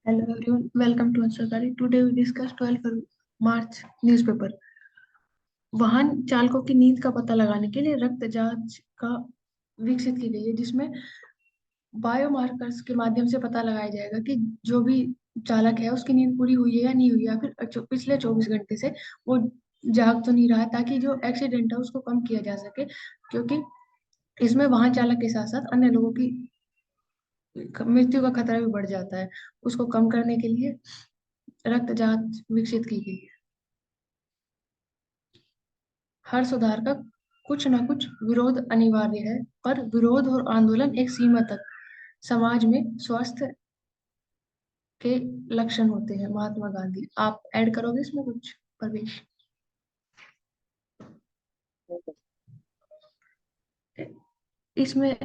Hello everyone, welcome to Ansarkari. Today we discuss 12 March newspaper. वाहन चालकों की नींद का पता लगाने के लिए रक्त जांच का विकसित की गई है, जिसमें बायोमार्कर्स के माध्यम से पता लगाया जाएगा कि जो भी चालक है उसकी नींद पूरी हुई है या नहीं हुई है, या फिर पिछले 24 घंटे से वो जाग तो नहीं रहा है, ताकि जो एक्सीडेंट है उसको कम किया जा सके। क्योंकि इसमें वाहन चालक के साथ साथ अन्य लोगों की मृत्यु का खतरा भी बढ़ जाता है। उसको कम करने के लिए रक्त जांच विकसित की गई है। हर सुधार का कुछ न कुछ विरोध अनिवार्य है, पर विरोध और आंदोलन एक सीमा तक समाज में स्वास्थ्य के लक्षण होते हैं। महात्मा गांधी। आप ऐड करोगे इसमें कुछ, प्रवेश? इसमें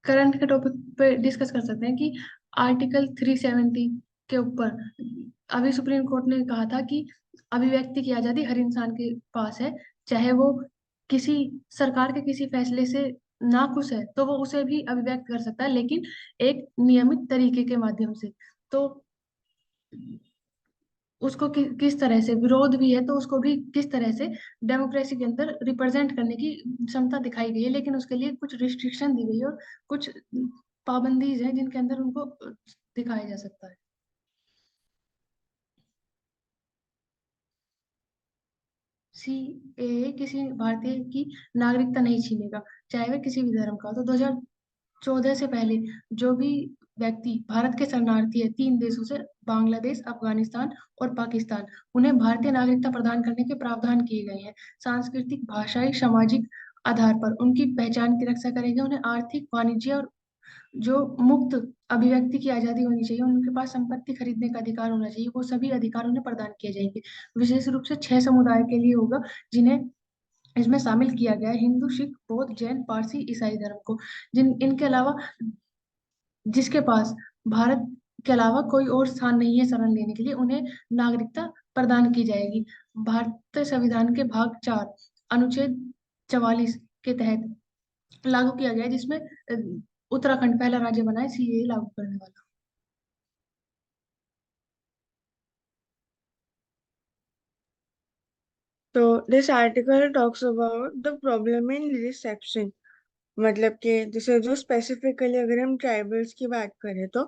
करंट के टॉपिक पे डिस्कस कर सकते हैं कि आर्टिकल 370 के ऊपर अभी सुप्रीम कोर्ट ने कहा था कि अभिव्यक्ति की आजादी हर इंसान के पास है। चाहे वो किसी सरकार के किसी फैसले से नाखुश है तो वो उसे भी अभिव्यक्त कर सकता है, लेकिन एक नियमित तरीके के माध्यम से। तो उसको किस तरह से विरोध भी है तो उसको भी किस तरह से डेमोक्रेसी के अंदर रिप्रेजेंट करने की क्षमता दिखाई गई है, लेकिन उसके लिए कुछ रिस्ट्रिक्शन दी गई है और कुछ पाबंदीज हैं जिनके अंदर उनको दिखाया जा सकता है। सीएए किसी भारतीय की नागरिकता नहीं छीनेगा, चाहे वह किसी भी धर्म का हो। तो 2014 से पहले जो भी व्यक्ति भारत के शरणार्थी है, 3 देशों से, बांग्लादेश, अफगानिस्तान और पाकिस्तान, उन्हें भारतीय नागरिकता प्रदान करने के प्रावधान किए गए हैं। सांस्कृतिक, भाषाई, सामाजिक आधार पर उनकी पहचान की रक्षा करेंगे। उन्हें आर्थिक, वाणिज्य और जो मुक्त अभिव्यक्ति की आजादी होनी चाहिए, उनके पास संपत्ति खरीदने का अधिकार होना चाहिए, वो सभी अधिकार उन्हें प्रदान किए जाएंगे। विशेष रूप से 6 समुदाय के लिए होगा, जिन्हें इसमें शामिल किया गया है: हिंदू, सिख, बौद्ध, जैन, पारसी, ईसाई धर्म को। जिन इनके अलावा जिसके पास भारत के अलावा कोई और स्थान नहीं है शरण लेने के लिए, उन्हें नागरिकता प्रदान की जाएगी। भारतीय संविधान के भाग 4 अनुच्छेद 44 के तहत लागू किया गया है, जिसमें उत्तराखंड पहला राज्य बना है सीएए लागू करने वाला। तो this article talks about the problem in reception. मतलब कि जैसे जो स्पेसिफिकली अगर हम ट्राइबल्स की बात करें तो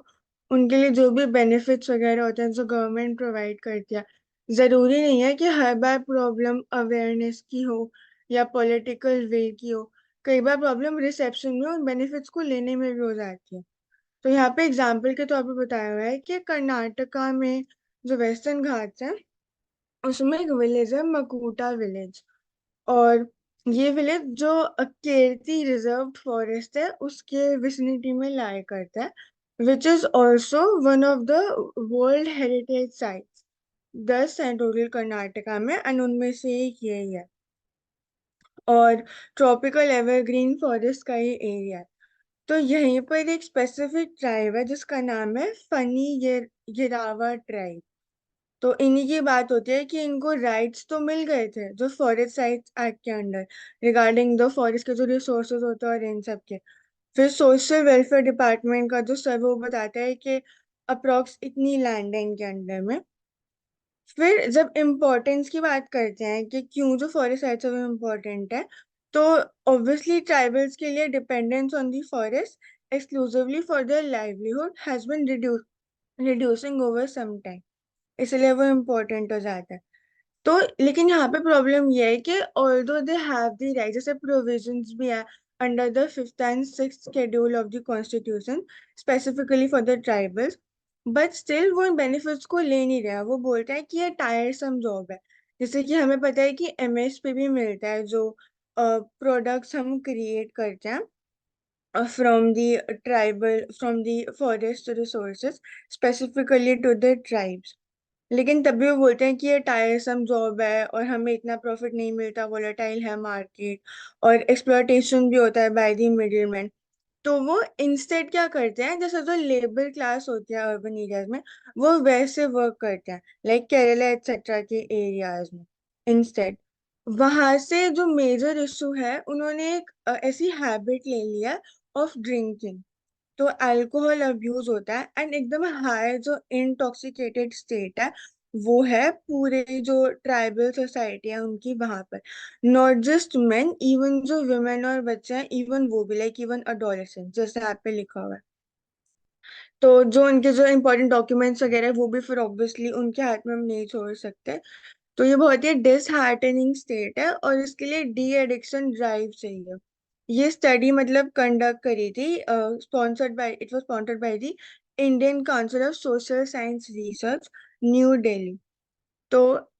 उनके लिए जो भी बेनिफिट्स वगैरह होते हैं जो गवर्नमेंट प्रोवाइड करती है, जरूरी नहीं है कि हर बार प्रॉब्लम अवेयरनेस की हो या पॉलिटिकल विल की हो। कई बार प्रॉब्लम रिसेप्शन में उन बेनिफिट्स को लेने में भी हो जाती है। तो यहाँ पे एग्जाम्पल के तौर पे बताया हुआ है कि कर्नाटका में जो वेस्टर्न घाट्स है उसमें एक विलेज है मकूटा विलेज। और ये विलेज जो केरती रिजर्व फॉरेस्ट है उसके विसिनिटी में लाई करता है, which is also one of the world heritage sites. 10 हैं टोटल कर्नाटका में एंड उनमें से एक यही है। और ट्रॉपिकल एवरग्रीन फॉरेस्ट का ये एरिया है। तो यहीं पर एक स्पेसिफिक ट्राइब है जिसका नाम है फनी गिरावा ट्राइब। तो इन्हीं की बात होती है कि इनको राइट्स तो मिल गए थे जो फॉरेस्ट राइट्स एक्ट के अंडर, रिगार्डिंग द फॉरेस्ट के जो रिसोर्सेज होते हैं और इन सब के। फिर सोशल वेलफेयर डिपार्टमेंट का जो सर्वे वो बताता है कि अप्रोक्स इतनी लैंड है इनके अंडर में। फिर जब इम्पोर्टेंस की बात करते हैं कि क्यों जो फॉरेस्ट राइट्स है वो इम्पोर्टेंट है, तो ऑब्वियसली ट्राइबल्स के लिए dependence on the forest exclusively for their livelihood has been reducing over some time, इसलिए वो इम्पोर्टेंट हो जाता है। तो लेकिन यहाँ पे प्रॉब्लम ये है कि although they have the right, जैसे प्रोविजंस भी है under the 5th and 6th schedule of the constitution specifically for the tribals, but still वो इन बेनिफिट्स को ले नहीं रहा। वो बोलता है कि ये टायरसम जॉब है। जैसे कि हमें पता है कि एमएसपी भी मिलता है जो प्रोडक्ट्स हम क्रिएट करते हैं from the forest resources specifically to the tribes. लेकिन तब भी वो बोलते हैं कि ये टायरसम जॉब है और हमें इतना प्रॉफिट नहीं मिलता, वोलेटाइल है मार्केट और एक्सप्लॉयटेशन भी होता है बाय द मिडिलमैन। तो वो इंस्टेड क्या करते हैं, जैसे जो लेबर क्लास होती है अर्बन एरियाज में वो वैसे वर्क करते हैं, लाइक केरला एक्सेट्रा के एरियाज में। इंस्टेड वहां से जो मेजर इशू है, उन्होंने एक ऐसी हैबिट ले लिया ऑफ ड्रिंकिंग। तो अल्कोहल अब्यूज होता है एंड एकदम हाई जो इंटॉक्सिकेटेड स्टेट है वो है पूरे जो ट्राइबल सोसाइटी है उनकी वहां पर। नॉट जस्ट मेन, इवन जो वुमेन और बच्चे हैं, इवन वो भी, लाइक इवन अडोलेसेंट, जैसे ऐप पे लिखा हुआ है। तो जो उनके जो इम्पोर्टेंट डॉक्यूमेंट्स वगैरह है, वो भी फिर ऑब्वियसली उनके हाथ में हम नहीं छोड़ सकते। तो ये बहुत ही डिसहार्टनिंग स्टेट है और इसके लिए डी एडिक्शन ड्राइव चाहिए। ये स्टडी मतलब कंडक्ट करी थी, sponsored by, it was sponsored by the Indian council of social science research, new Delhi. तो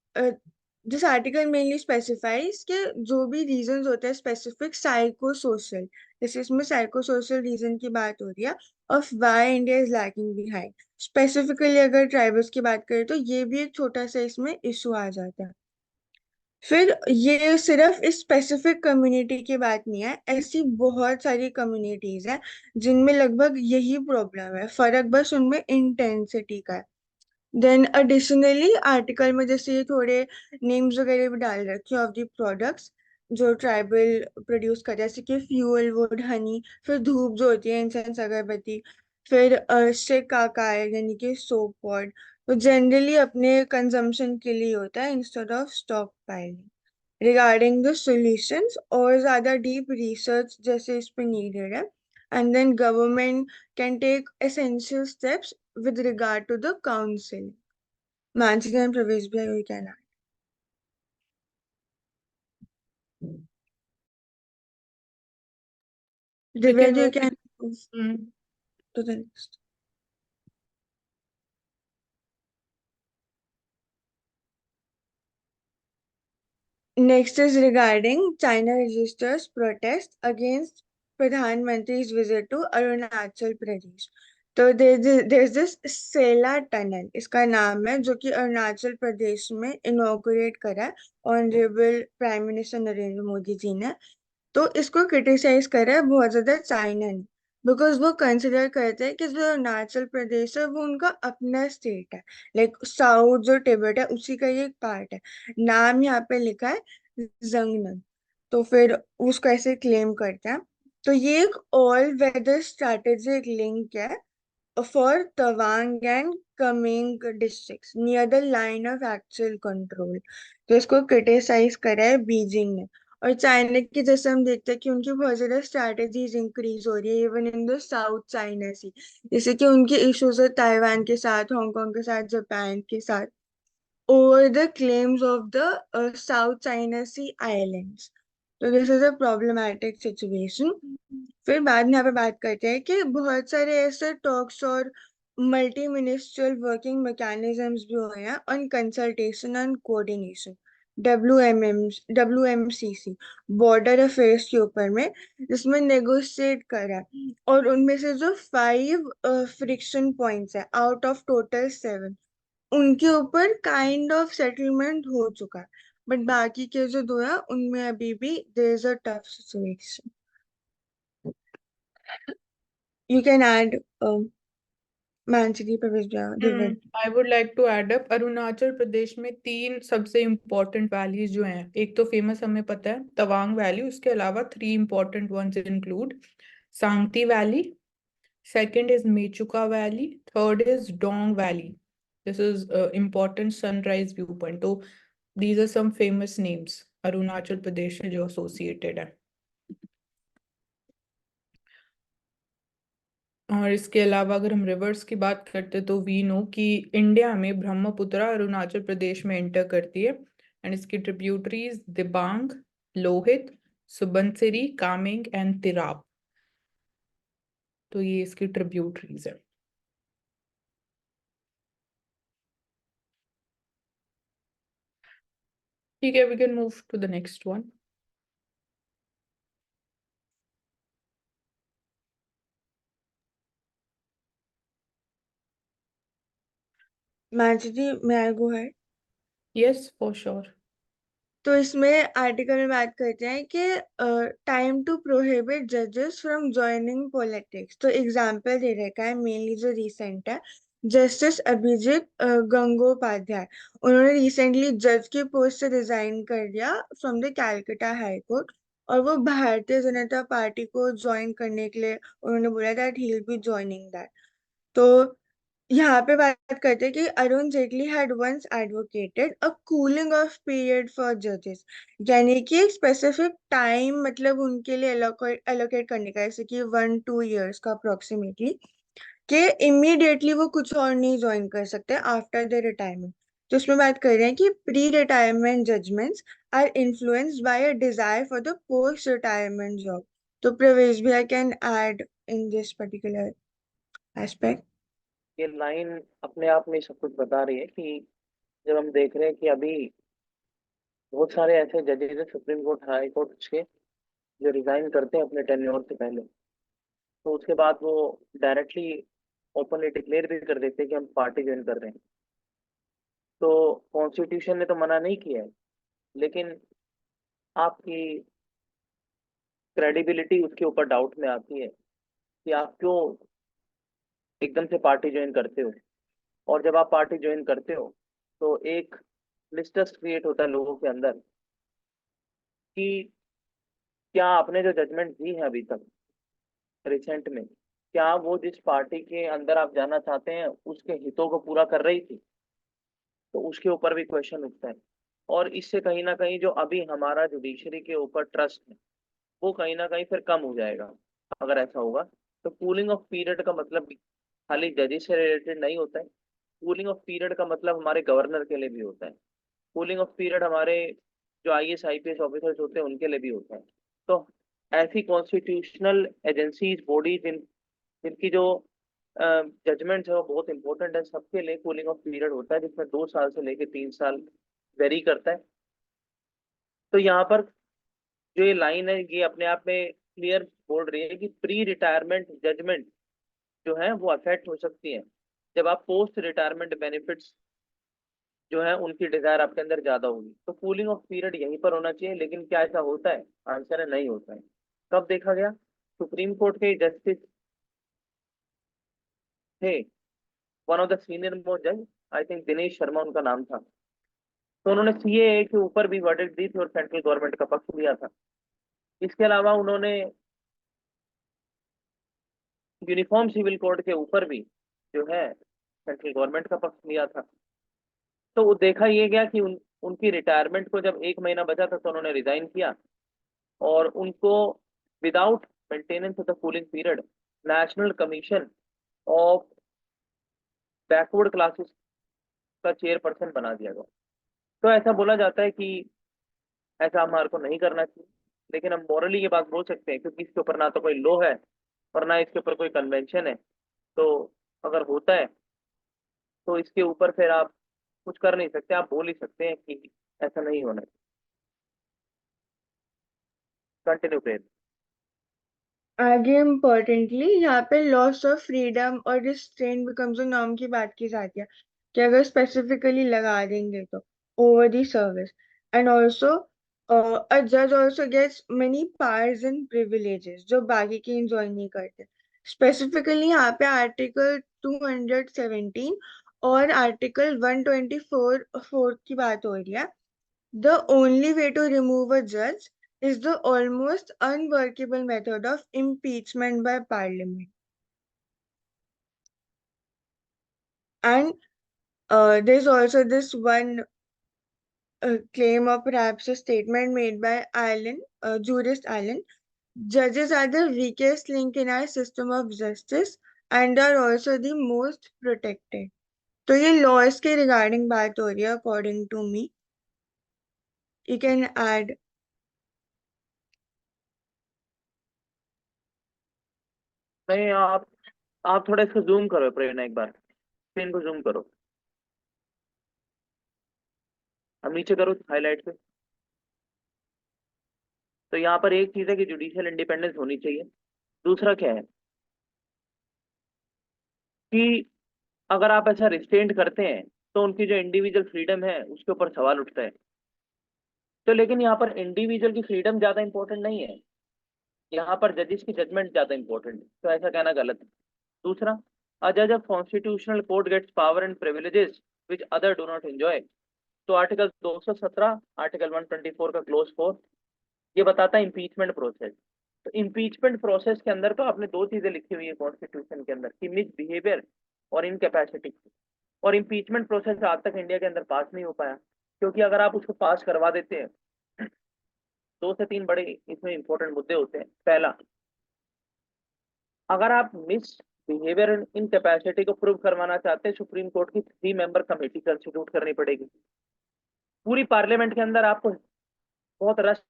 दिस आर्टिकल मेनली स्पेसिफाइज कि जो भी रीजंस होते हैं स्पेसिफिक साइको सोशल, जैसे इसमें साइको सोशल रीजन की बात हो रही है of why India is lagging behind. Specifically अगर ट्राइबल्स की बात करें तो ये भी एक छोटा सा इसमें इशू आ जाता है। फिर ये सिर्फ इस स्पेसिफिक कम्युनिटी की बात नहीं है, ऐसी बहुत सारी कम्युनिटीज हैं जिनमें लगभग यही प्रॉब्लम है, फर्क बस उनमें इंटेंसिटी का है। देन एडिशनली आर्टिकल में जैसे ये थोड़े नेम्स वगैरह भी डाल रखे ऑफ द प्रोडक्ट्स जो ट्राइबल प्रोड्यूस करते हैं, जैसे कि फ्यूल वुड, हनी, फिर धूप जो होती है, इंसेंस, अगरबत्ती, फिर शिकाकाय यानी कि सोप पॉड, तो जनरली अपने कंजम्पशन के लिए होता है instead of stockpiling. Regarding the solutions और ज्यादा डीप रिसर्च जैसे इस पे नीडेड है, and then government can take essential steps with regard to the council. Manchester and Pravesh bhai, you can add. We can Divya, you move can move mm, to the next. Next is regarding China registers protest against Pradhan Mantri's visit to Arunachal Pradesh. तो there's this Sela tunnel, इसका नाम है, जो कि अरुणाचल प्रदेश में inaugurate करा है honourable prime minister Narendra Modi ji ने। तो इसको क्रिटिसाइज कर रहा है बहुत ज्यादा चाइना ने, बिकॉज वो कंसिडर करते हैं कि जो अरुणाचल प्रदेश है वो उनका अपना स्टेट है, लाइक साउथ जो तिब्बत है उसी का ये एक पार्ट है। नाम यहाँ पे लिखा है जंगनम। तो फिर उसको ऐसे क्लेम करते हैं। तो ये एक ऑल वेदर स्ट्रैटेजिक लिंक है for Tawang and Kameng districts near the line of actual control। तो इसको क्रिटिसाइज करा है बीजिंग ने। और चाइना की जैसे हम देखते हैं कि उनकी बहुत ज्यादा स्ट्रैटेजीज इंक्रीज हो रही है even in the South China Sea, जैसे कि उनके इश्यूज है ताइवान के साथ, हांगकांग के साथ, जापान के साथ, over the claims of the South China Sea Islands। तो this is a problematic situation. फिर बाद में यहाँ पे बात करते हैं कि बहुत सारे ऐसे टॉक्स और मल्टी मिनिस्ट्रियल वर्किंग मैकेनिज्म्स भी हुए हैं on consultation and coordination, WMCC, border affairs के ऊपर में, जिसमें नेगोशिएट करा है। और उनमें से जो 5 फ्रिक्शन पॉइंट्स है आउट ऑफ टोटल 7, उनके ऊपर काइंड ऑफ सेटलमेंट हो चुका है, बट बाकी के जो 2 है उनमें अभी भी there is a tough situation. You can add Mansi, Pravesh, Divya. I would like to add up Arunachal Pradesh में 3 सबसे इम्पोर्टेंट वैलीज जो हैं, एक तो फेमस हमें पता है तवांग वैली, उसके अलावा 3 important ones include Sangti valley, second is Mechuka valley, third is Dong valley. This is important sunrise view point. तो these are some famous names Arunachal Pradesh से जो एसोसिएटेड है। और इसके अलावा अगर हम रिवर्स की बात करते तो वी नो कि इंडिया में ब्रह्मपुत्रा अरुणाचल प्रदेश में एंटर करती है, एंड इसकी ट्रिब्यूटरीज दिबांग, लोहित, सुबनसिरी, कामेंग एंड तिराप। तो ये इसकी ट्रिब्यूटरीज है। ठीक है, we can move to the next one. Mansi ji, मैं आई गो है। Yes for sure. तो इसमें आर्टिकल में बात करते हैं कि टाइम टू प्रोहिबिट जजेस फ्रॉम ज्वाइनिंग पॉलिटिक्स। तो एग्जाम्पल दे रखा है मेनली जो रिसेंट है, जस्टिस अभिजीत गंगोपाध्याय, उन्होंने रिसेंटली जज के पोस्ट से रिजाइन कर दिया from the Calcutta high court और वो भारतीय जनता पार्टी को ज्वाइन करने के लिए उन्होंने बोला that he will be joining that. तो यहाँ पे बात करते हैं कि Arun Jaitley had once advocated a cooling off period for जजेस, यानी कि एक स्पेसिफिक टाइम मतलब उनके लिए एलोकेट करने का, जैसे कि 1-2 years का अप्रोक्सीमेटली, कि इमीडिएटली वो कुछ और नहीं ज्वाइन कर सकते आफ्टर द रिटायरमेंट। तो उसमें बात कर रहे हैं कि pre retirement judgments are influenced by a desire for the post retirement job. तो प्रवेश भैया can add in this particular aspect. ये लाइन अपने आप में सब कुछ बता रही है कि जब हम देख रहे हैं कि अभी बहुत सारे ऐसे जजेस हैं सुप्रीम कोर्ट हाई कोर्ट के जो रिजाइन करते हैं अपने टेन्योर से पहले, तो उसके बाद वो डायरेक्टली ओपनली डिक्लेयर भी कर देते हैं कि हम पार्टी ज्वाइन कर रहे हैं। तो कॉन्स्टिट्यूशन ने तो मना नहीं किया है, लेकिन आपकी क्रेडिबिलिटी उसके ऊपर डाउट में आती है कि आप क्यों एकदम से पार्टी ज्वाइन करते हो। और जब आप पार्टी ज्वाइन करते हो तो एक मिसट्रस्ट क्रिएट होता है लोगों के अंदर कि क्या आपने जो जजमेंट दी है अभी तक रिसेंट में, क्या वो जिस पार्टी के अंदर आप जाना चाहते हैं उसके हितों को पूरा कर रही थी। तो उसके ऊपर भी क्वेश्चन उठता है। और इससे कहीं ना कहीं जो अभी हमारा जुडिशरी के ऊपर ट्रस्ट है वो कहीं ना कहीं फिर कम हो जाएगा अगर ऐसा होगा। तो कूलिंग ऑफ पीरियड का मतलब भी खाली जजेस से रिलेटेड नहीं होता है। कूलिंग ऑफ पीरियड का मतलब हमारे गवर्नर के लिए भी होता है। कूलिंग ऑफ पीरियड हमारे जो आईएएस आईपीएस ऑफिसर्स होते हैं उनके लिए भी होता है। तो ऐसी कॉन्स्टिट्यूशनल एजेंसीज बॉडी जिनकी जो जजमेंट है वो बहुत इंपॉर्टेंट है, सबके लिए कूलिंग ऑफ पीरियड होता है जिसमें 2 साल से लेकर 3 साल वेरी करता है। तो यहाँ पर जो ये लाइन है ये अपने आप में क्लियर बोल रही है कि प्री रिटायरमेंट जजमेंट जो है वो अफेक्ट हो सकती है जब आप पोस्ट रिटायरमेंट बेनिफिट्स जो है उनकी डिजायर आपके अंदर ज्यादा होगी। तो कूलिंग ऑफ पीरियड यहीं पर होना चाहिए, लेकिन क्या ऐसा होता है? आंसर है नहीं होता है। कब देखा गया? सुप्रीम कोर्ट के जस्टिस थे, one of the senior most जज, आई थिंक दिनेश शर्मा उनका नाम था। तो उन्होंने सीएए के ऊपर भी वर्डिक्ट दी थी और सेंट्रल गवर्नमेंट का पक्ष लिया था। इसके अलावा उन्होंने यूनिफॉर्म सिविल कोड के ऊपर भी जो है सेंट्रल गवर्नमेंट का पक्ष लिया था। तो वो देखा ये गया कि उनकी रिटायरमेंट को जब 1 महीना बचा था तो उन्होंने रिजाइन किया और उनको without maintenance of the cooling period national commission of backward classes का चेयरपर्सन बना दिया गया। तो ऐसा बोला जाता है कि ऐसा हमारे को नहीं करना चाहिए, लेकिन हम मॉरली ये बात बोल सकते हैं क्योंकि इसके ऊपर ना तो कोई लॉ है और ना इसके ऊपर कोई कन्वेंशन है। तो अगर होता है तो इसके ऊपर फिर आप कुछ कर नहीं सकते, आप बोल ही सकते हैं कि ऐसा नहीं होना चाहिए। कंटिन्यू प्रेम। आगे इम्पोर्टेंटली यहाँ पे लॉस ऑफ फ्रीडम और रिस्ट्रेंट बिकम्स अ नॉर्म की बात की जाती है कि अगर स्पेसिफिकली लगा देंगे तो over the service. And also a जज also gets many powers and privileges जो बाकी के इंजॉय नहीं करते। स्पेसिफिकली यहाँ पे आर्टिकल 217 और आर्टिकल 124 की बात हो रही है। The only way to remove a judge is the almost unworkable method of impeachment by parliament. And there's also this one claim or perhaps a statement made by Allen, jurist Allen. Judges are the weakest link in our system of justice and are also the most protected. तो ये laws के regarding बात हो रही है according to me. You can add. नहीं, आप थोड़ा इसको जूम करो प्रेरणा, एक बार स्क्रीन को जूम करो। अब नीचे करो हाईलाइट पे। तो यहाँ पर एक चीज है कि जुडिशियल इंडिपेंडेंस होनी चाहिए। दूसरा क्या है कि अगर आप ऐसा रिस्ट्रेंट करते हैं तो उनकी जो इंडिविजुअल फ्रीडम है उसके ऊपर सवाल उठता है। तो लेकिन यहाँ पर इंडिविजुअल की फ्रीडम ज्यादा इंपॉर्टेंट नहीं है, यहाँ पर जजेस की जजमेंट ज्यादा इंपॉर्टेंट है। तो ऐसा कहना गलत है। दूसरा, अ जज of constitutional court gets power and privileges which other do not enjoy. तो आर्टिकल 217 आर्टिकल 124 का क्लोज 4 ये बताता है इम्पीचमेंट प्रोसेस। तो इम्पीचमेंट प्रोसेस के अंदर तो आपने दो चीजें लिखी हुई है कॉन्स्टिट्यूशन के अंदर कि मिस बिहेवियर और इनकैपेसिटी। और इम्पीचमेंट प्रोसेस आज तक इंडिया के अंदर पास नहीं हो पाया, क्योंकि अगर आप उसको पास करवा देते हैं, दो से तीन बड़े इसमें इंपॉर्टेंट मुद्दे होते हैं। पहला, अगर आप मिस बिहेवियर इनकैपेसिटी को प्रूव करवाना चाहते हैं, सुप्रीम कोर्ट की 3 मेंबर कमेटी कंस्टिट्यूट करनी पड़ेगी। पूरी पार्लियामेंट के अंदर आपको बहुत रश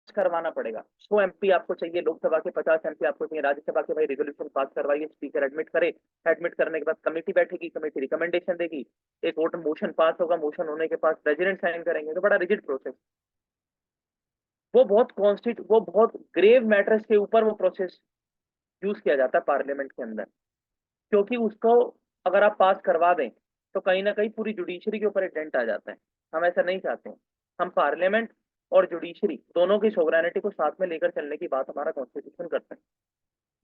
करवाना पड़ेगा। 100 MP आपको चाहिए, लोकसभा के 50 MP आपको चाहिए, राज्यसभा के भाई रेजोल्यूशन पास करवाइए, स्पीकर एडमिट करे, एडमिट करने के बाद कमेटी बैठेगी, कमेटी रिकमेंडेशन देगी, एक वोट मोशन पास होगा, मोशन होने के बाद प्रेसिडेंट साइन करेंगे। तो बड़ा रिजिड प्रोसेस, वो बहुत ग्रेव मैटर्स के ऊपर वो प्रोसेस यूज किया जाता है पार्लियामेंट के अंदर, क्योंकि उसको अगर आप पास करवा दें तो कहीं ना कहीं पूरी जुडिशरी के ऊपर एक डेंट आ जाता है। हम ऐसा नहीं चाहते हैं। हम पार्लियामेंट और जुडिशरी दोनों की सोवरेनिटी को साथ में लेकर चलने की बात हमारा कॉन्स्टिट्यूशन करता है।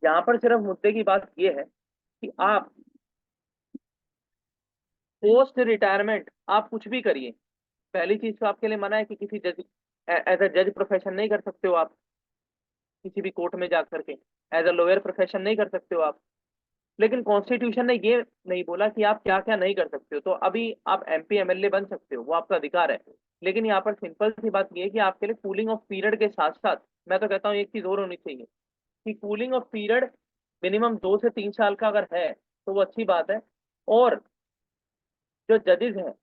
यहाँ पर सिर्फ मुद्दे की बात यह है कि आप पोस्ट रिटायरमेंट आप कुछ भी करिए, पहली चीज तो आपके लिए मना है कि किसी जज एज अ जज प्रोफेशन नहीं कर सकते हो आप, किसी भी कोर्ट में जा करके एज अ लॉयर प्रोफेशन नहीं कर सकते हो आप। लेकिन कॉन्स्टिट्यूशन ने ये नहीं बोला कि आप क्या क्या नहीं कर सकते हो। तो अभी आप MP MLA बन सकते हो, वो आपका अधिकार है। लेकिन यहाँ पर सिंपल सी बात ये है कि आपके लिए कूलिंग ऑफ पीरियड के साथ साथ मैं तो कहता हूँ एक चीज और होनी चाहिए कि कूलिंग ऑफ पीरियड मिनिमम 2 से 3 साल का अगर है तो वो अच्छी बात है। और जो जजेस हैं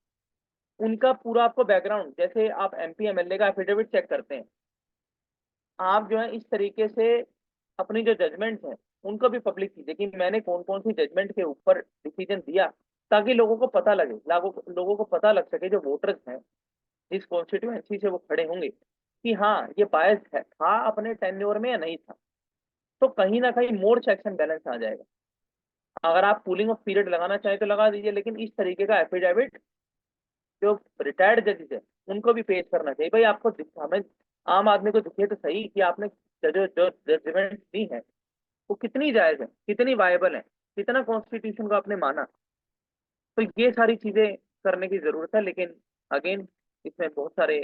उनका पूरा आपको बैकग्राउंड, जैसे आप MP MLA का एफिडेविट चेक करते हैं, आप जो है इस तरीके से अपनी जो जजमेंट्स हैं उनको भी पब्लिक कीजिए कि मैंने कौन कौन सी जजमेंट के ऊपर डिसीजन दिया, ताकि लोगों को पता लगे, लोगों को पता लग सके, जो वोटर्स हैं जिस कॉन्स्टिट्यूएंसी से वो खड़े होंगे, कि हाँ ये बायस है, था अपने टेन्योर में या नहीं था। तो कहीं ना कहीं मोर चेक्स एंड बैलेंस आ जाएगा। अगर आप कूलिंग ऑफ पीरियड लगाना चाहें तो लगा दीजिए, लेकिन इस तरीके का एफिडेविट जो रिटायर्ड जजेस है उनको भी पेश करना चाहिए। भाई आपको हमें आम आदमी को दिखे तो सही कि आपने जो जो जजमेंट दी है वो कितनी जायज है, कितनी वायबल है, कितना कॉन्स्टिट्यूशन को आपने माना। तो ये सारी चीजें करने की जरूरत है। लेकिन अगेन इसमें बहुत सारे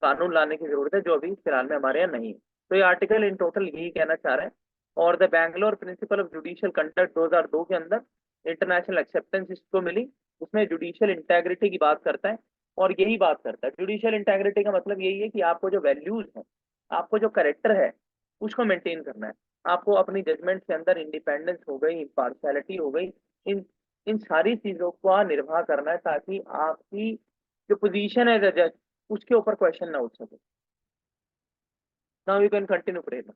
कानून लाने की जरूरत है जो अभी फिलहाल में हमारे यहाँ नहीं है। तो ये आर्टिकल इन टोटल यही कहना चाह रहा है। और the Bangalore principle of judicial conduct 2002 के अंदर इंटरनेशनल एक्सेप्टेंस इसको मिली, उसमें जुडिशियल इंटेग्रिटी की बात करता है। और यही बात करता है, जुडिशियल इंटेग्रिटी का मतलब यही है कि आपको जो वैल्यूज है, आपको जो करेक्टर है उसको मेंटेन करना है। आपको अपनी जजमेंट के अंदर इंडिपेंडेंस हो गई, इम्पार्शियलिटी हो गई, इन इन सारी चीजों का निर्वाह करना है, ताकि आपकी जो पोजीशन है जज उसके ऊपर क्वेश्चन ना उठ सके। नाउ यू कैन कंटिन्यू प्रेरणा।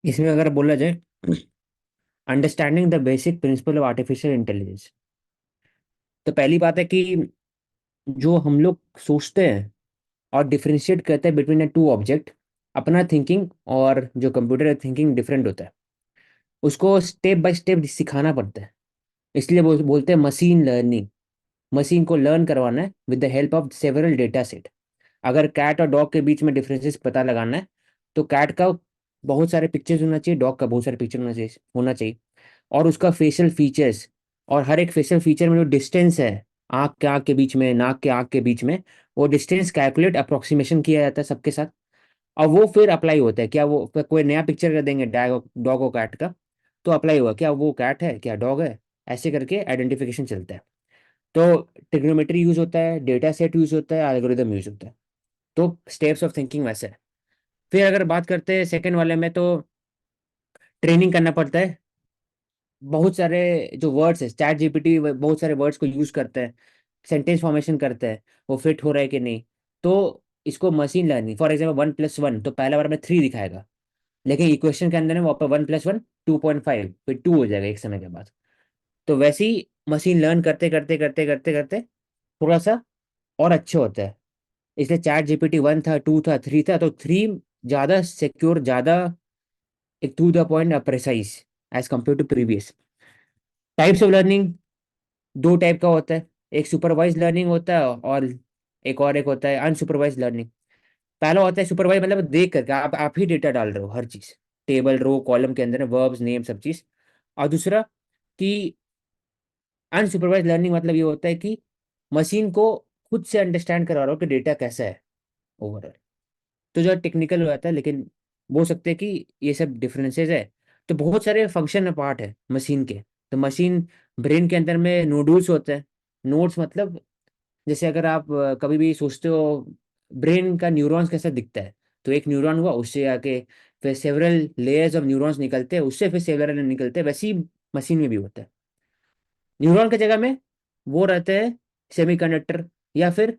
इसमें अगर बोला जाए understanding the basic principle of artificial intelligence, तो पहली बात है कि जो हम लोग सोचते हैं और डिफरेंशिएट करते हैं बिटवीन अ टू ऑब्जेक्ट, अपना थिंकिंग और जो कंप्यूटर थिंकिंग डिफरेंट होता है, उसको स्टेप बाय स्टेप सिखाना पड़ता है। इसलिए बोलते हैं मशीन लर्निंग। मशीन को लर्न करवाना है with the help of several data set. अगर कैट और डॉग के बीच में डिफरेंसेस पता लगाना है, तो कैट का बहुत सारे पिक्चर्स होना चाहिए, डॉग का बहुत सारे पिक्चर होना चाहिए, और उसका फेशियल फीचर्स, और हर एक फेशियल फीचर में जो डिस्टेंस है आँख के आँख के बीच में, नाक के आँख के बीच में, वो डिस्टेंस कैलकुलेट अप्रोक्सीमेशन किया जाता है सबके साथ। और वो फिर अप्लाई होता है, क्या वो कोई नया पिक्चर कर देंगे डॉग और कैट का, तो अप्लाई हुआ क्या वो कैट है क्या डॉग है, ऐसे करके आइडेंटिफिकेशन चलता है। तो ट्रिग्नोमेट्री यूज होता है, डेटा सेट यूज होता है, एल्गोरिदम यूज होता है। तो स्टेप्स ऑफ थिंकिंग वैसे है। फिर अगर बात करते हैं सेकेंड वाले में, तो ट्रेनिंग करना पड़ता है। बहुत सारे जो वर्ड्स है, चैट जीपीटी बहुत सारे वर्ड्स को यूज करता है, सेंटेंस फॉर्मेशन करता है, वो फिट हो रहा है कि नहीं। तो इसको मशीन लर्निंग, फॉर एग्जाम्पल 1+1 तो पहला बार में 3 दिखाएगा, लेकिन इक्वेशन के अंदर में वहाँ पर 1+1 2.5, फिर 2 हो जाएगा एक समय के बाद। तो वैसे ही मशीन लर्न करते करते करते करते करते थोड़ा सा और अच्छे होता है। इसलिए चैट जीपीटी 1 था, 2 था, 3 था, तो 3 ज़्यादा सिक्योर, ज़्यादा एक to the point precise as compare to previous. Types of learning 2 type का होता है, एक सुपरवाइज लर्निंग होता है और एक होता है अनसुपरवाइज लर्निंग। पहला होता है सुपरवाइज, मतलब देख करके आप ही डेटा डाल रहे हो हर चीज़, टेबल रो कॉलम के अंदर वर्ब्स नेम सब चीज। और दूसरा कि अनसुपरवाइज लर्निंग मतलब ये होता है कि मशीन को खुद से अंडरस्टैंड करवा रहा हो कि डेटा कैसा है ओवरऑल। तो जो टेक्निकल हो जाता है, लेकिन बोल सकते हैं कि ये सब डिफरेंसेस है। तो बहुत सारे फंक्शन पार्ट है मशीन के। तो मशीन ब्रेन के अंदर में नोडुल्स होते हैं। नोड्स मतलब जैसे अगर आप कभी भी सोचते हो ब्रेन का न्यूरॉन्स कैसा दिखता है, तो एक न्यूरॉन हुआ, उससे आके फिर सेवरल लेयर्स ऑफ न्यूरॉन्स निकलते हैं, उससे फिर सेवरल निकलते हैं। वैसे ही मशीन में भी होता है। न्यूरॉन की जगह में वो रहते हैं सेमीकंडक्टर, या फिर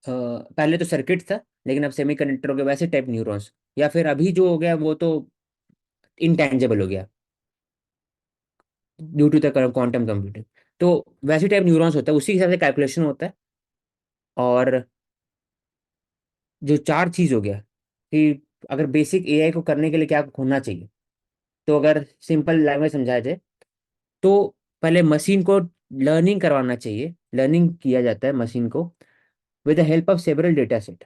पहले तो सर्किट था, लेकिन अब सेमीकंडक्टर हो गया, वैसे टाइप न्यूरॉन्स। या फिर अभी जो हो गया वो तो इनटेंजिबल हो गया due to the quantum computing. तो वैसे टाइप न्यूरॉन्स होता है, उसी हिसाब से कैलकुलेशन होता है। और जो चार चीज हो गया कि अगर बेसिक एआई को करने के लिए क्या होना चाहिए, तो अगर सिंपल लैंग्वेज समझाया जाए तो पहले मशीन को लर्निंग करवाना चाहिए। लर्निंग किया जाता है मशीन को with the help of several data set.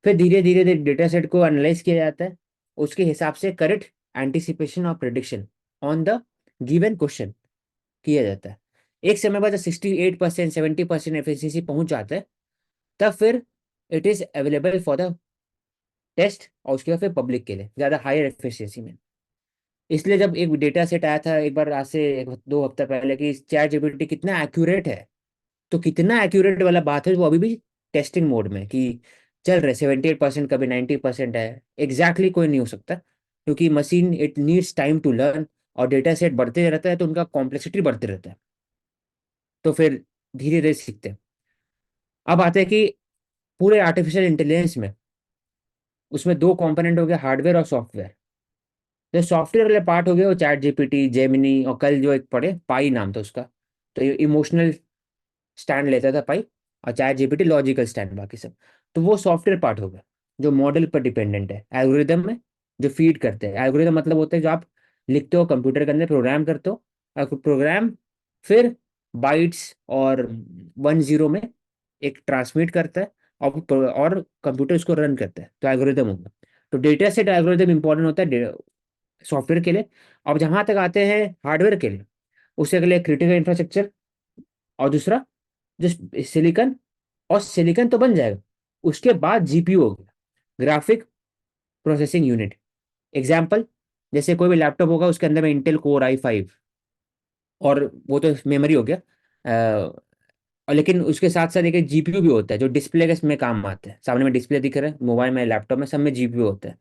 फिर धीरे धीरे डेटा सेट को एनालाइज किया जाता है, उसके हिसाब से करेक्ट एंटिसिपेशन और prediction on the given question किया जाता है। एक समय बाद 68% 70% एफिशिएंसी पहुंच जाता है, तब फिर it is available for the test, और उसके बाद फिर पब्लिक के लिए ज़्यादा हायर एफिशिएंसी में। इसलिए जब एक डेटा सेट आया था एक बार आज से 2 हफ्ता पहले कि चैट जीपीटी कितना एक्यूरेट है, तो कितना एक्यूरेट वाला बात है, वो अभी भी टेस्टिंग मोड में कि चल रहे 78%, कभी 90% है। एग्जैक्टली कोई नहीं हो सकता, क्योंकि machine it needs time to learn, और डेटा सेट बढ़ते रहता है तो उनका कॉम्प्लेक्सिटी बढ़ते रहता है। तो फिर धीरे धीरे सीखते हैं। अब आते हैं कि पूरे आर्टिफिशियल इंटेलिजेंस में उसमें दो कंपोनेंट हो गया, हार्डवेयर और सॉफ्टवेयर। जो सॉफ्टवेयर वाले पार्ट हो गए वो चैट जीपीटी, जेमिनी, और कल जो एक पढ़े पाई नाम था उसका, तो ये इमोशनल स्टैंड लेता था पाई, और चैट जीपीटी लॉजिकल स्टैंड, बाकी सब। तो वो सॉफ्टवेयर पार्ट हो गया जो मॉडल पर डिपेंडेंट है, एल्गोरिदम में जो फीड करते हैं। एल्गोरिदम मतलब होता है जो आप लिखते हो कंप्यूटर के अंदर, प्रोग्राम करते हो, और प्रोग्राम फिर बाइट्स और 1 0 में एक ट्रांसमिट करता है, और कंप्यूटर उसको रन करता है, तो एल्गोरिदम होगा। तो डेटा सेट एल्गोरिदम इंपॉर्टेंट होता है सॉफ्टवेयर के लिए। अब जहां तक आते हैं हार्डवेयर के लिए, उससे अगले क्रिटिकल इंफ्रास्ट्रक्चर, और दूसरा जो सिलिकन। और सिलिकन तो बन जाएगा, उसके बाद जीपीयू हो गया, ग्राफिक प्रोसेसिंग यूनिट। एग्जाम्पल, जैसे कोई भी लैपटॉप होगा उसके अंदर में इंटेल कोर i5, और वो तो मेमोरी हो गया। और लेकिन उसके साथ साथ एक जीपीयू भी होता है जो डिस्प्ले के में काम आता है। सामने में डिस्प्ले दिख रहा है, मोबाइल में, लैपटॉप में, सब में जीपीयू होता है,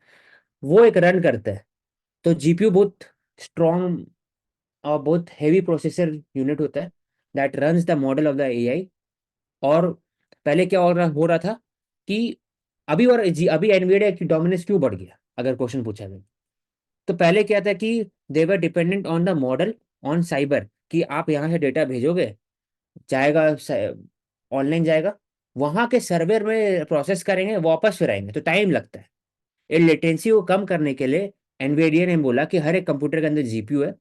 वो एक रन करता है। तो जीपीयू बहुत स्ट्रॉन्ग और बहुत हैवी प्रोसेसर यूनिट होता है that runs the model of the AI. और पहले क्या हो रहा था कि अभी एनवीडिया की डोमिनेंस क्यों बढ़ गया, अगर क्वेश्चन पूछा जाए तो पहले क्या था कि they were dependent on the model on cyber, कि आप यहाँ से डेटा भेजोगे, जाएगा ऑनलाइन जाएगा, वहां के सर्वर में प्रोसेस करेंगे, वापस फिर आएंगे, तो टाइम लगता है। ये लेटेंसी को कम करने के लिए एनवीडिया ने बोला कि हर एक कंप्यूटर के अंदर जीपीयू है,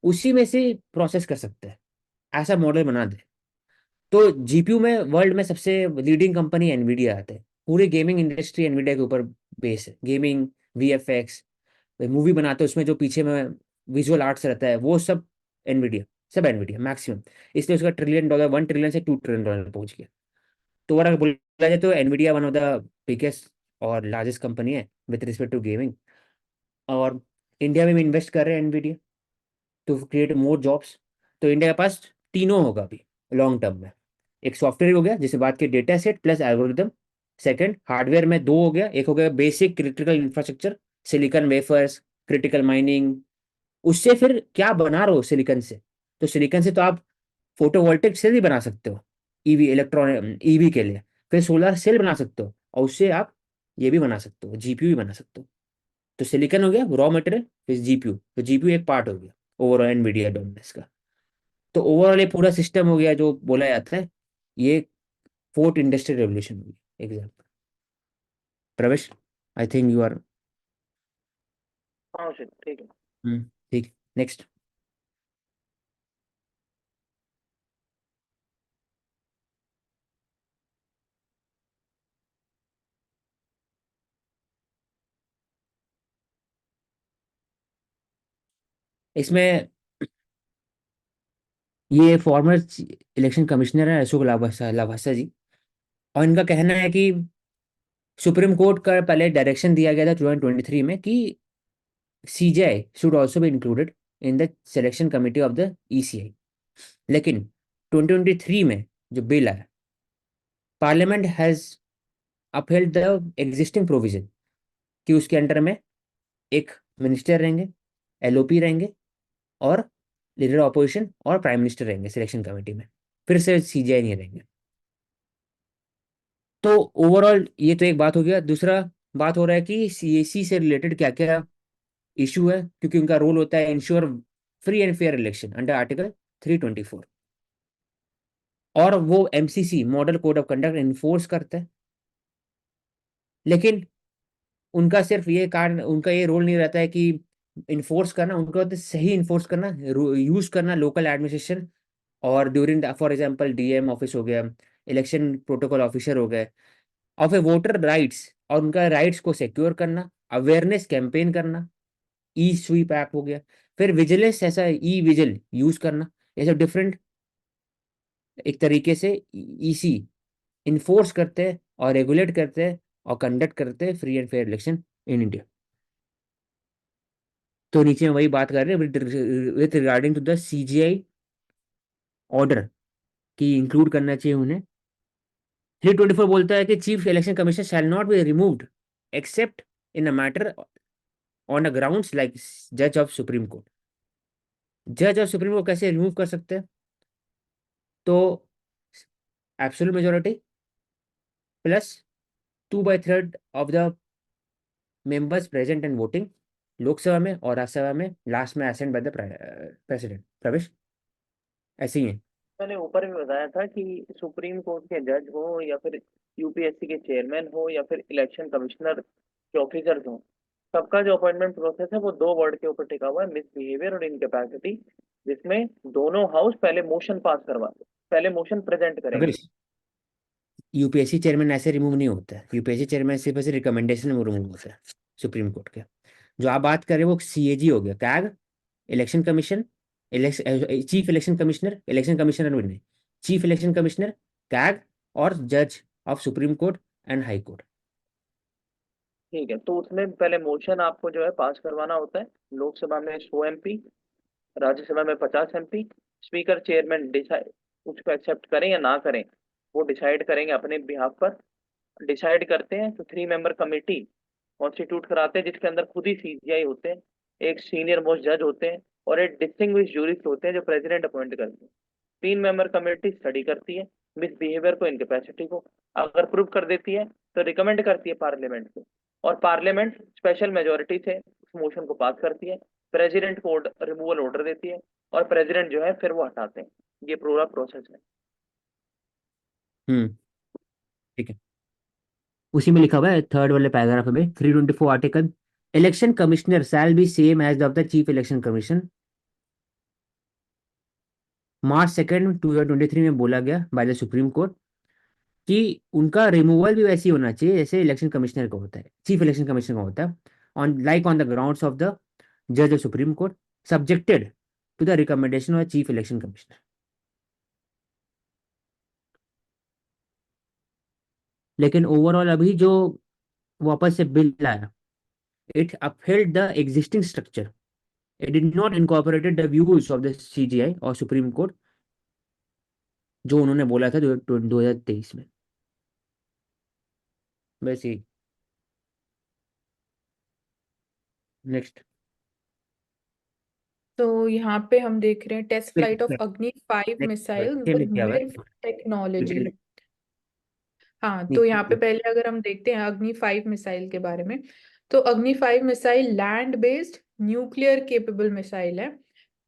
उसी में से प्रोसेस कर सकते हैं, ऐसा मॉडल बना दे। तो जीपीयू में वर्ल्ड में सबसे लीडिंग कंपनी एनवीडिया आते हैं। पूरी गेमिंग इंडस्ट्री एनवीडिया के ऊपर बेस है। गेमिंग, वीएफएक्स, मूवी बनाते हैं उसमें जो पीछे में विजुअल आर्ट्स रहता है, वो सब एनवीडिया, सब एनवीडिया मैक्सिमम। इसलिए उसका $1 ट्रिलियन, 1 ट्रिलियन से $2 ट्रिलियन पहुंच गया। तो अगर बोला जाए तो Nvidia one of the biggest और लार्जेस्ट कंपनी है विथ रिस्पेक्ट टू गेमिंग। और इंडिया में भी इन्वेस्ट कर रहे हैं Nvidia to create more jobs. तो इंडिया के पास तीनों होगा अभी लॉन्ग टर्म में। एक सॉफ्टवेयर हो गया जिसे बात की data set plus algorithm. Second hardware में दो हो गया, एक हो गया basic critical infrastructure, silicon wafers, critical mining. उससे फिर क्या बना रहे हो सिलिकॉन से, तो सिलिकॉन से तो आप फोटोवोल्टिक सेल भी बना सकते हो, ईवी इलेक्ट्रॉन ईवी के लिए। फिर सोलर सेल बना सकते हो, और उससे आप ये भी बना सकते हो, जीपीयू भी बना सकते हो। तो सिलिकॉन हो गया रॉ मटेरियल, फिर जीपीयू, तो जीपीयू एक पार्ट हो गया ओवरऑल एनवीडिया डोमिनेंस का। तो ओवरऑल ये पूरा सिस्टम हो गया जो बोला जाता है, ये फोर्थ इंडस्ट्रियल रेवोल्यूशन हुई। एग्जाम्पल, प्रवेश, आई थिंक यू आर। हाँ ठीक है। ठीक, नेक्स्ट। इसमें ये फॉर्मर इलेक्शन कमिश्नर है अशोक लाभासा जी, और इनका कहना है कि सुप्रीम कोर्ट का पहले डायरेक्शन दिया गया था 2023 में कि CGI should also be included in the selection committee of the ECI, लेकिन 2023 में जो बिल आया, parliament has upheld the existing provision कि उसके अंडर में एक मिनिस्टर रहेंगे, एलओपी रहेंगे, और लीडर ऑपोजिशन और प्राइम मिनिस्टर रहेंगे सिलेक्शन कमेटी में, फिर से सीजीआई नहीं रहेंगे। तो ओवरऑल ये तो एक बात हो गया। दूसरा बात हो रहा है कि सीएसी से रिलेटेड क्या क्या इशू है, क्योंकि उनका रोल होता है ensure free and fair election under article 324, और वो MCC model code of conduct enforce करता है, लेकिन उनका सिर्फ ये कारण, उनका ये रोल नहीं रहता है कि इन्फोर्स करना, उनका होता है सही इन्फोर्स करना, यूज करना लोकल एडमिनिस्ट्रेशन, और during for example DM office हो गया, इलेक्शन प्रोटोकॉल ऑफिसर हो गए, और फिर वोटर राइट्स और उनका राइट्स को सिक्योर करना, अवेयरनेस कैंपेन करना, ई स्वीप ऐप हो गया, फिर विजिलेंस ऐसा ई विजिल यूज करना, ये सब डिफरेंट एक तरीके से ईसी इन्फोर्स करते हैं और रेगुलेट करते हैं और कंडक्ट करते हैं free and fair election in India. तो नीचे में वही बात कर रहे हैं with regarding to the CGI order की इंक्लूड करना चाहिए उन्हें। 324 बोलता है कि chief election commission shall not be removed except in a matter on a grounds like जज ऑफ सुप्रीम कोर्ट। जज ऑफ सुप्रीम कोर्ट कैसे रिमूव कर सकते हैं? तो absolute majority plus 2/3 of the members present and voting Lok Sabha में और राज्यसभा में, लास्ट में असेंट बाय द प्रेसिडेंट। प्रवेश ऐसे ही है। मैंने ऊपर भी बताया था कि सुप्रीम कोर्ट के जज हो या फिर यूपीएससी के चेयरमैन हो या फिर इलेक्शन कमिश्नर के ऑफिसर्स हो, सबका जो अपॉइंटमेंट प्रोसेस है वो दो वर्ड के ऊपर टिका हुआ है, मिसबिहेवियर और इनकैपेसिटी, जिसमें दोनों हाउस पहले मोशन पास करवाते, पहले मोशन प्रेजेंट करेंगे। प्रवेश यूपीएससी चेयरमैन ऐसे रिमूव नहीं होता है, यूपीएससी चेयरमैन सिर्फ ऐसे रिकमेंडेशन में रिमूव होता है सुप्रीम कोर्ट के। जो आप बात कर रहे हैं वो सीएजी हो गया, CAG, election commission, chief election commissioner, election commissioner नहीं, चीफ इलेक्शन कमिश्नर, कैग, और जज of supreme court and high court. ठीक है, तो उसमें पहले मोशन आपको जो है पास करवाना होता है। लोकसभा में 100 एमपी, राज्यसभा में 50 एमपी, स्पीकर चेयरमैन डिसाइड उसको एक्सेप्ट करें या ना करें वो डिसाइड करेंगे अपने बिहाफ पर। डिसाइड करते हैं तो 3 मेंबर कमेटी कॉन्स्टिट्यूट कराते हैं, जिसके अंदर खुद ही सीजीआई होते हैं, एक सीनियर मोस्ट जज होते हैं और एक डिस्टिंग्विश जूरिस्ट होते हैं जो प्रेसिडेंट अपॉइंट करते हैं। 3 मेंबर कमेटी स्टडी करती है मिसबिहेवियर को, इनकेपेसिटी को, अगर प्रूव कर देती है तो रिकमेंड करती है पार्लियामेंट को, और पार्लियामेंट स्पेशल मेजोरिटी से उस मोशन को पास करती है, प्रेसिडेंट को रिमूवल ऑर्डर देती है, और प्रेसिडेंट जो है फिर वो हटाते हैं। ये पूरा प्रोसेस है। ठीक है, उसी में लिखा हुआ है थर्ड वाले पैराग्राफ में 324 article, election commissioner shall be same as of the chief election commission. March 2 2023 में बोला गया बाय द सुप्रीम कोर्ट कि उनका रिमूवल भी वैसे ही होना चाहिए जैसे इलेक्शन कमिश्नर का होता है, चीफ इलेक्शन कमिश्नर का होता है, on the grounds of the जज of supreme court subjected to the recommendation of chief election commissioner. लेकिन ओवरऑल अभी जो वापस से बिल आया, it upheld the existing structure, it did not incorporated the views of the CGI और supreme court जो उन्होंने बोला था 2023 में। बस ही। नेक्स्ट। तो यहाँ पे हम देख रहे हैं टेस्ट फ्लाइट ऑफ अग्नि 5 मिसाइल विद मिर्व टेक्नोलॉजी। हाँ, तो यहाँ पे पहले अगर हम देखते हैं अग्नि 5 मिसाइल के बारे में, तो अग्नि 5 missile land based nuclear capable missile है,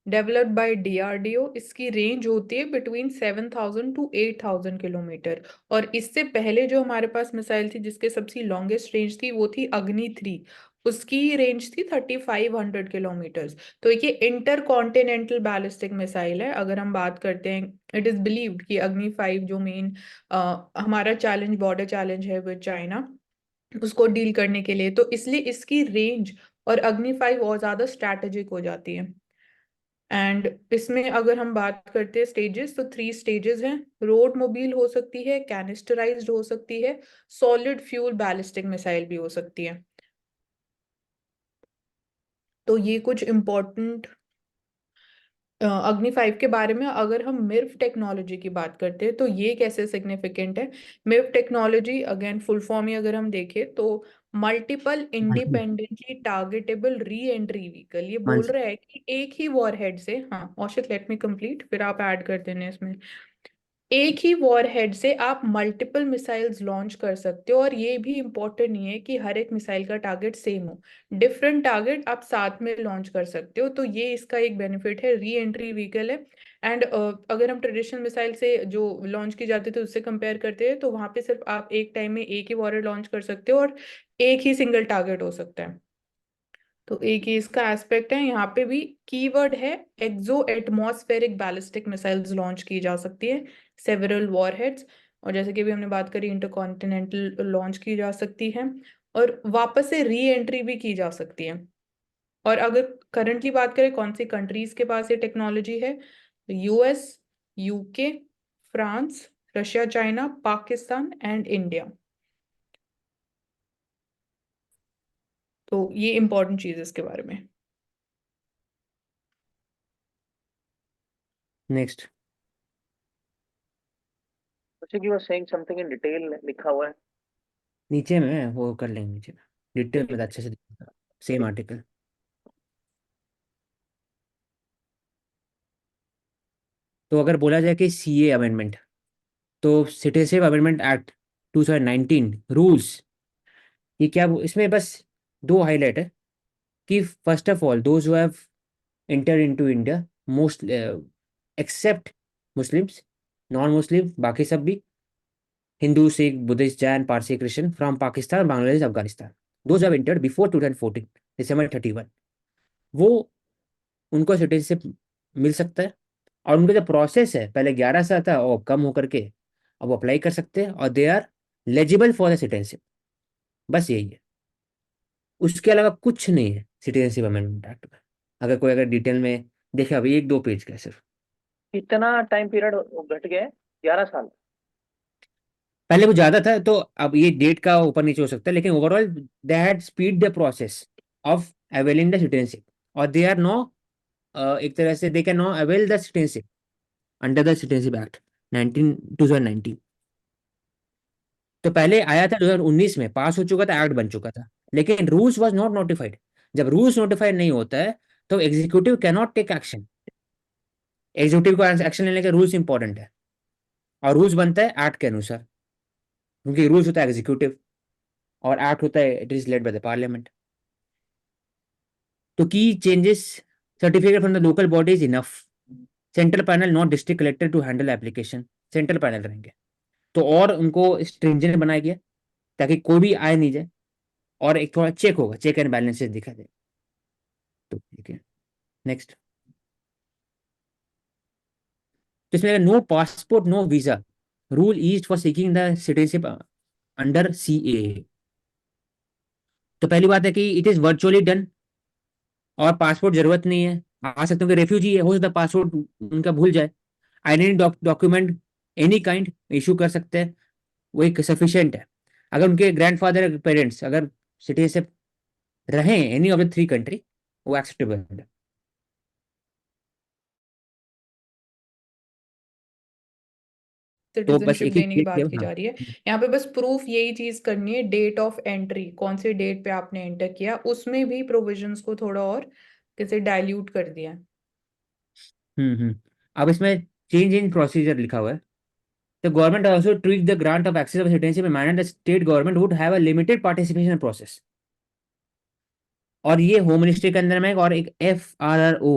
डेवलप्ड बाय डीआरडीओ। इसकी रेंज होती है बिटवीन 7,000 टू 8,000 किलोमीटर। और इससे पहले जो हमारे पास मिसाइल थी जिसके सबसे लॉन्गेस्ट रेंज थी वो थी अग्नि 3, उसकी रेंज थी 3,500 किलोमीटर। तो ये इंटर कॉन्टिनेंटल बैलिस्टिक मिसाइल है। अगर हम बात करते हैं, इट इज बिलीव्ड कि अग्नि 5 जो मेन हमारा चैलेंज, बॉर्डर चैलेंज है विद चाइना, उसको डील करने के लिए, तो इसलिए इसकी रेंज और अग्नि 5 और ज्यादा स्ट्रैटेजिक हो जाती है। एंड इसमें अगर हम बात करते हैं स्टेजेस, तो 3 स्टेजेस हैं। रोड मोबाइल हो सकती है, कैनिस्टराइज्ड हो सकती है, सॉलिड फ्यूल बैलिस्टिक मिसाइल भी हो सकती है। तो ये कुछ इम्पोर्टेंट अग्नि 5 के बारे में। अगर हम मिर्व टेक्नोलॉजी की बात करते हैं तो ये कैसे सिग्निफिकेंट है। मिर्व टेक्नोलॉजी अगेन फुल फॉर्म ही अगर हम देखें तो multiple independently targetable re entry vehicle. ये बोल मानसी, रहा है कि एक ही वॉरहेड से, हाँ औशिक लेट मी कंप्लीट, फिर आप ऐड कर देने इसमें। एक ही वॉरहेड से आप मल्टीपल मिसाइल्स लॉन्च कर सकते हो, और ये भी इंपॉर्टेंट नहीं है कि हर एक मिसाइल का टारगेट सेम हो, डिफरेंट टारगेट आप साथ में लॉन्च कर सकते हो। तो ये इसका एक बेनिफिट है, री एंट्री व्हीकल है। एंड अगर हम ट्रेडिशनल मिसाइल से जो लॉन्च की जाती थी उससे कंपेयर करते हैं तो वहां पे सिर्फ आप एक टाइम में एक ही वॉरहेड लॉन्च कर सकते हो और एक ही सिंगल टारगेट हो सकता है। तो एक ही इसका एस्पेक्ट है। यहाँ पे भी कीवर्ड है exo atmospheric ballistic missiles launch की जा सकती है, सेवरल वॉरहेड्स। और जैसे कि अभी हमने बात करी, इंटरकॉन्टिनेंटल लॉन्च की जा सकती है और वापस से री एंट्री भी की जा सकती है। और अगर करंटली बात करें कौन सी कंट्रीज के पास ये टेक्नोलॉजी है, तो US, UK, France, Russia, China, Pakistan and India. तो ये इंपॉर्टेंट चीज है इसके बारे में। Next. Ashik, you were saying something in detail लिखा हुआ है। नीचे में वो कर लेंगे, नीचे में डिटेल में अच्छे से सेम आर्टिकल। तो अगर बोला जाए कि सीए अमेंडमेंट, तो सिटीजनशिप अमेंडमेंट एक्ट 2019 रूल्स, ये क्या, इसमें बस दो हाईलाइट है कि first of all those who have entered into India, most except Muslims, non-Muslim बाकी सब भी, Hindu, Sikh, Buddhist, Jain, Parsi, Christian from Pakistan, Bangladesh, Afghanistan, those have entered before 2014 दिसंबर 31, वो उनको सिटीजनशिप मिल सकता है। और उनका जो प्रोसेस है, पहले 11 साल था और कम होकर के अब अप्लाई कर सकते हैं, और they are legible for the citizenship. बस यही है, उसके अलावा कुछ नहीं है सिटीजनशिप अमेंडमेंट एक्ट में। अगर कोई अगर डिटेल में देखे, अभी 1-2 पेज का है सिर्फ। कितना टाइम पीरियड घट गया है? 11 साल। पहले वो ज्यादा था, तो अब ये डेट का ऊपर नीचे हो सकता है, लेकिन overall they had speed the process of availing the citizenship, और दे आर नो, एक तरह से they can no avail the citizenship under the citizenship act 2019। तो पहले आया था 2019 में, पास हो चुका था, एक्ट बन चुका था, लेकिन रूल्स वाज नॉट नोटिफाइड। जब रूल्स नोटिफाइड नहीं होता है तो executive can not take action. Executive को एक्शन लेने के रूल्स इंपॉर्टेंट है, और रूल्स बनता है एक्ट के अनुसार, क्योंकि रूल्स होता है एग्जीक्यूटिव और एक्ट होता है it is laid by the parliament. तो key changes, certificate from the local body is enough, central panel not district collector to handle application, central panel रहेंगे। तो और उनको स्ट्रिंजेंट बनाया गया ताकि कोई भी आए नहीं जाए, और एक थोड़ा चेक होगा, चेक एंड बैलेंसेस दिखा दे। तो ठीक है, नेक्स्ट। तो इसमें no passport no visa rule is for seeking the citizenship under CAA। तो पहली बात है कि इट इज वर्चुअली डन, और पासपोर्ट जरूरत नहीं है। आ सकते हो कि रेफ्यूजी है, हो सकता है पासपोर्ट उनका भूल जाए, identity document any kind issue कर सकते हैं, वो एक सफिशियंट है। अगर उनके ग्रैंडफादर पेरेंट्स अगर सिटीजनशिप रहे एनी ऑफ द 3 कंट्री, वो एक्सेप्टेबल है। तो बस सिटीजनशिप एक ही देने की डेट है, बात की हाँ। जा रही है यहाँ पे। बस प्रूफ यही चीज करनी है, डेट ऑफ एंट्री, कौन से डेट पे आपने एंटर किया, उसमें भी प्रोविजंस को थोड़ा और कैसे डाइल्यूट कर दिया है। अब इसमें चेंज इन प्रोसीजर लिखा हुआ है। The government also tweaked the grant of access of citizenship in manner that state government would have a limited participation process। और ये होम मिनिस्ट्री के अंदर में और एक FRRO,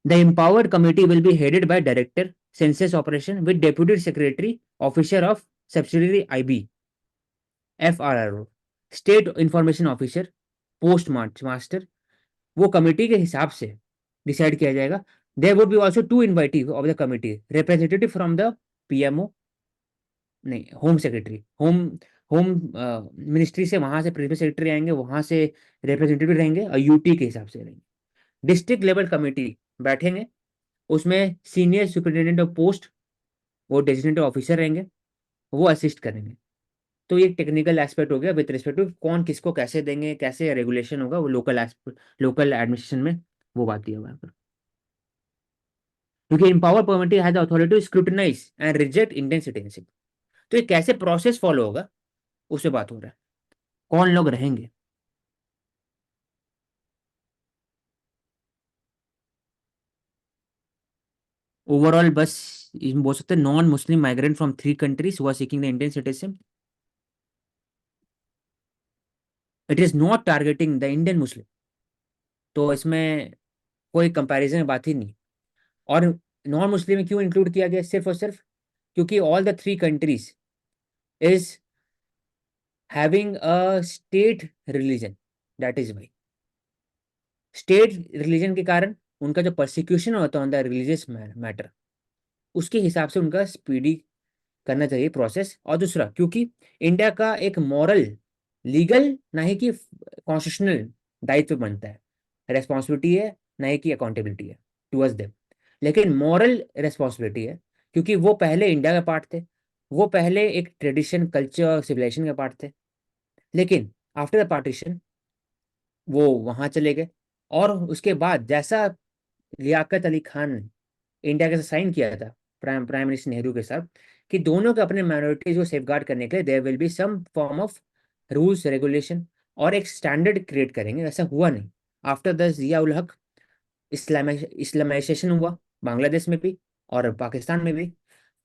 the empowered committee will be headed by director census operation with deputy secretary officer of subsidiary IB। FRRO state information officer, post master, वो committee के हिसाब से डिसाइड किया जाएगा। There would be also 2 invitee of the committee, representative from the PMO, नहीं home secretary, home home ministry से, वहां से प्रिंसिपल सेक्रेटरी आएंगे, वहां से रिप्रेजेंटेटिव रहेंगे, और यूटी के हिसाब से रहेंगे। डिस्ट्रिक्ट लेवल कमेटी बैठेंगे, उसमें सीनियर सुपरिटेंडेंट ऑफ पोस्ट, वो डेजिग्नेटेड ऑफिसर रहेंगे, वो असिस्ट करेंगे। तो ये टेक्निकल एस्पेक्ट हो गया विद रिस्पेक्ट टू कौन किसको कैसे देंगे, कैसे रेगुलेशन होगा, वो लोकल एडमिनिस्ट्रेशन में वो बात दिया हुआ है पर। क्योंकि empower permittee has the authority to scrutinize and reject Indian citizenship। तो ये कैसे प्रोसेस फॉलो होगा उससे बात हो रहा है, कौन लोग रहेंगे। ओवरऑल बस बोल सकते हैं non Muslim migrant from 3 countries who are seeking the Indian citizenship. It is not targeting the Indian Muslim. तो इसमें कोई कंपैरिजन की बात ही नहीं। और नॉन मुस्लिम में क्यों इंक्लूड किया गया, सिर्फ और सिर्फ क्योंकि all the 3 countries is having a state religion, that is why. State religion के कारण उनका जो परसिक्यूशन होता है ऑन द रिलीजियस मैटर, उसके हिसाब से उनका स्पीडी करना चाहिए प्रोसेस। और दूसरा क्योंकि इंडिया का एक मॉरल, लीगल ना ही कि कॉन्स्टिट्यूशनल दायित्व बनता है, रेस्पॉन्सिबिलिटी है ना ही कि अकाउंटेबिलिटी है टुवर्ड्स देम, लेकिन मॉरल रेस्पॉन्सिबिलिटी है क्योंकि वो पहले इंडिया का पार्ट थे, वो पहले एक ट्रेडिशन कल्चर सिविलाइजेशन का पार्ट थे, लेकिन आफ्टर द पार्टीशन वो वहां चले गए। और उसके बाद जैसा लियाकत अली खान ने इंडिया के साथ साइन किया था प्राइम मिनिस्टर नेहरू के साथ कि दोनों के अपने माइनॉरिटीज को सेफगार्ड करने के लिए there will be some form of rules regulation और एक स्टैंडर्ड क्रिएट करेंगे, ऐसा हुआ नहीं। After the Jiya ul Haq Islamisation हुआ बांग्लादेश में भी और पाकिस्तान में भी,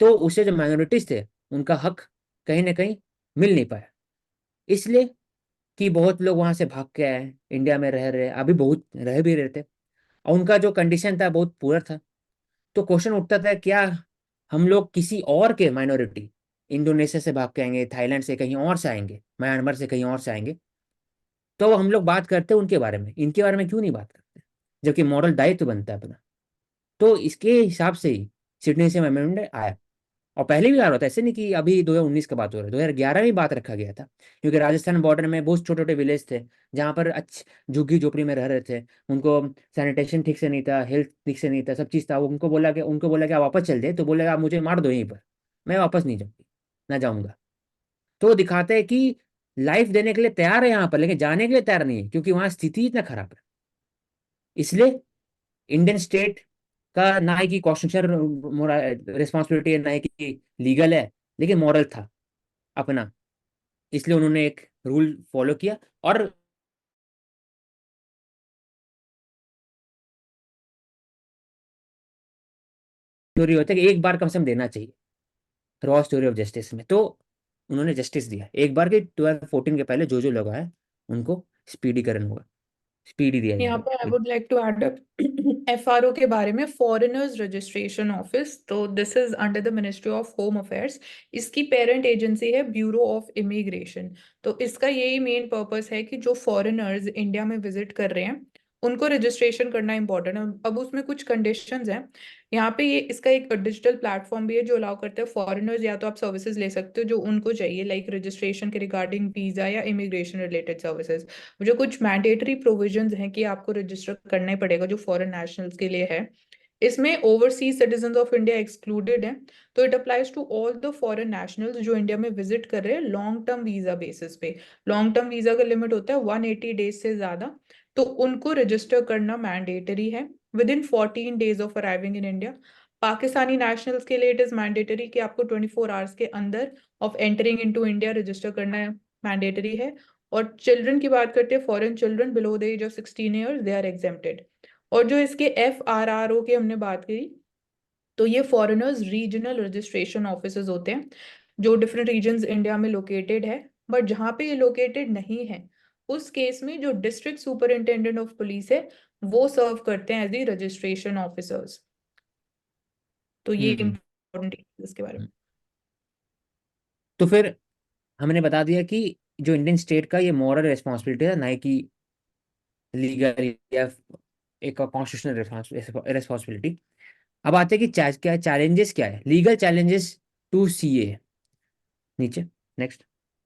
तो उससे जो माइनॉरिटीज थे उनका हक कहीं ना कहीं मिल नहीं पाया, इसलिए कि बहुत लोग वहां से भाग के आए, इंडिया में रह रहे, अभी बहुत रह भी रहे थे और उनका जो कंडीशन था बहुत पुअर था। तो क्वेश्चन उठता था क्या हम लोग किसी और के माइनॉरिटी, इंडोनेशिया से भाग के आएंगे, थाईलैंड से कहीं और से आएंगे, म्यांमार से कहीं और से आएंगे, तो हम लोग बात करते हैं उनके बारे में, इनके बारे में क्यों नहीं बात करते, जबकि मॉरल दायित्व बनता है अपना। तो इसके हिसाब से ही सिटीजनशिप अमेंडमेंट आया। और पहले भी आ रहा था, ऐसे नहीं कि अभी 2019 का बात हो रहा है, 2011 में बात रखा गया था क्योंकि राजस्थान बॉर्डर में बहुत छोटे छोटे विलेज थे जहाँ पर अच्छे झुग्गी झोपड़ी में रह रहे थे, उनको सैनिटेशन ठीक से नहीं था, हेल्थ ठीक से नहीं था, सब चीज़ था। वो उनको बोला कि आप वापस चल दे, तो बोलेगा आप मुझे मार दो यहीं पर, मैं वापस नहीं जाऊंगी, ना जाऊंगा। तो वो दिखाते हैं कि लाइफ देने के लिए तैयार है यहाँ पर, लेकिन जाने के लिए तैयार नहीं है क्योंकि वहाँ स्थिति इतना खराब है। इसलिए इंडियन स्टेट का ना ही कि कॉन्स्टिट्यूशनल रिस्पॉन्सिबिलिटी है, ना ही कि लीगल है, लेकिन मॉरल था अपना, इसलिए उन्होंने एक रूल फॉलो किया। और स्टोरी होता है कि एक बार कम से कम देना चाहिए, रॉ स्टोरी ऑफ जस्टिस में, तो उन्होंने जस्टिस दिया एक बार के 2014 के पहले जो जो लोग आए उनको स्पीडीकरण हुआ, स्पीडी दिया यहाँ जाएगा। पे I would like to add up FRO के बारे में, फॉरेनर्स रजिस्ट्रेशन ऑफिस। तो this is under the ministry of home affairs. इसकी पेरेंट एजेंसी है ब्यूरो ऑफ इमिग्रेशन। तो इसका यही मेन पर्पस है कि जो फॉरेनर्स इंडिया में विजिट कर रहे हैं उनको रजिस्ट्रेशन करना इंपॉर्टेंट है। अब उसमें कुछ कंडीशंस हैं यहाँ पे। ये इसका एक डिजिटल प्लेटफॉर्म भी है जो अलाउ करता है फॉरेनर्स, या तो आप सर्विसेज ले सकते हो जो उनको चाहिए, लाइक रजिस्ट्रेशन के रिगार्डिंग वीजा या इमिग्रेशन रिलेटेड सर्विसेज। जो कुछ मैंडेटरी प्रोविजंस हैं कि आपको रजिस्टर करना ही पड़ेगा जो फॉरेन नेशनल्स के लिए है। इसमें overseas citizen of India excluded है। तो it applies to all the foreign nationals जो इंडिया में विजिट कर रहे हैं लॉन्ग टर्म वीजा बेसिस पे। लॉन्ग टर्म वीजा का लिमिट होता है 180 डेज से ज्यादा, तो उनको रजिस्टर करना मैंडेटरी है with in 14 days of arriving in India. Pakistani nationals के लिए इट इज मैंडेटरी कि आपको 24 आवर्स के अंदर of entering into India register करना मैंडेटरी है। और चिल्ड्रन की बात करते हैं, foreign children below the age of 16 years they are exempted. और जो इसके FRRO की हमने बात करी, तो ये फॉरेनर्स रीजनल रजिस्ट्रेशन ऑफिसेज होते हैं जो डिफरेंट रीजन्स इंडिया में लोकेटेड है। बट जहाँ पे ये लोकेटेड नहीं है उस केस में जो डिस्ट्रिक्ट सुपरिंटेंडेंट ऑफ पुलिस है वो सर्व करते हैं एज दी रजिस्ट्रेशन ऑफिसर्स। तो ये इम्पोर्टेंट इसके बारे में। तो फिर हमने बता दिया कि जो इंडियन स्टेट का ये मॉरल रिस्पॉन्सिबिलिटी है, ना ही कि लीगल या एक कॉन्स्टिट्यूशनल रिस्पॉन्सिबिलिटी। अब आते हैं कि क्या चैलेंजेस क्या है, लीगल चैलेंजेस टू सीए। नीचे नेक्स्ट।